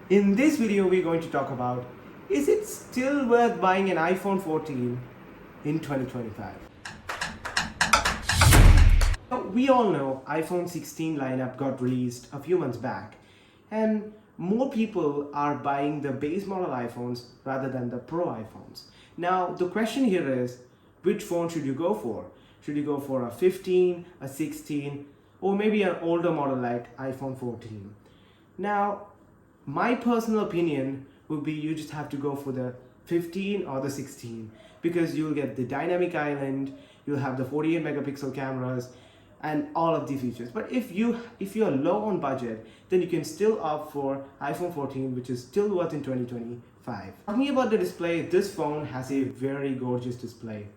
In this video, we're going to talk about, is it still worth buying an iPhone 14 in 2025? Now, we all know iPhone 16 lineup got released a few months back, and more people are buying the base model iPhones rather than the Pro iPhones. Now, the question here is, which phone should you go for? Should you go for a 15, a 16, or maybe an older model like iPhone 14? Now, my personal opinion would be you just have to go for the 15 or the 16 because you'll get the dynamic island, you'll have the 48 megapixel cameras and all of the features. But if you're low on budget, then you can still opt for iPhone 14, which is still worth in 2025. Talking about the display, this phone has a very gorgeous display,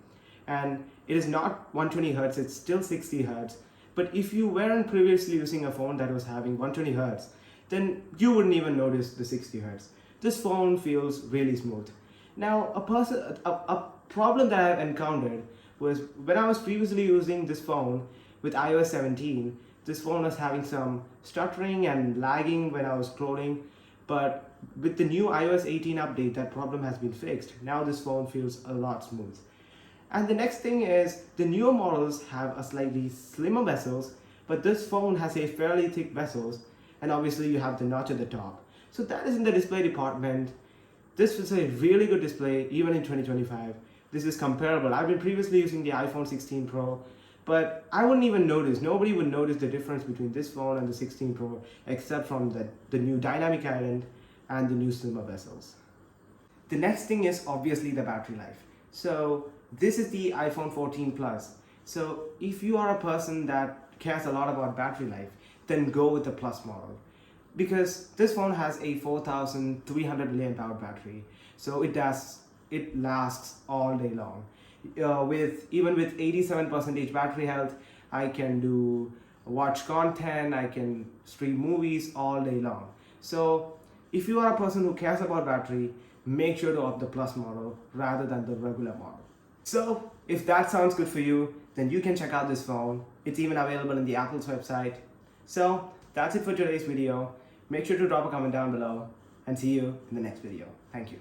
and it is not 120 hertz, it's still 60 hertz. But if you weren't previously using a phone that was having 120 hertz, then you wouldn't even notice the 60 hertz. This phone feels really smooth. Now, a problem that I've encountered was when I was previously using this phone with iOS 17, this phone was having some stuttering and lagging when I was scrolling, but with the new iOS 18 update, that problem has been fixed. Now this phone feels a lot smooth. And the next thing is the newer models have a slightly slimmer bezels, but this phone has a fairly thick bezels, and obviously you have the notch at the top. So that is in the display department. This is a really good display even in 2025. This is comparable. I've been previously using the iPhone 16 Pro, but I wouldn't even notice. Nobody would notice the difference between this phone and the 16 Pro except from the new dynamic island and the new slimmer bezels. The next thing is obviously the battery life. So this is the iPhone 14 Plus. So if you are a person that cares a lot about battery life, then go with the Plus model. Because this phone has a 4300 milliamp hour battery. So it lasts all day long. Even with 87% battery health, I can watch content, I can stream movies all day long. So if you are a person who cares about battery, make sure to opt the Plus model rather than the regular model. So if that sounds good for you, then you can check out this phone. It's even available in the Apple's website. So that's it for today's video. Make sure to drop a comment down below and see you in the next video. Thank you.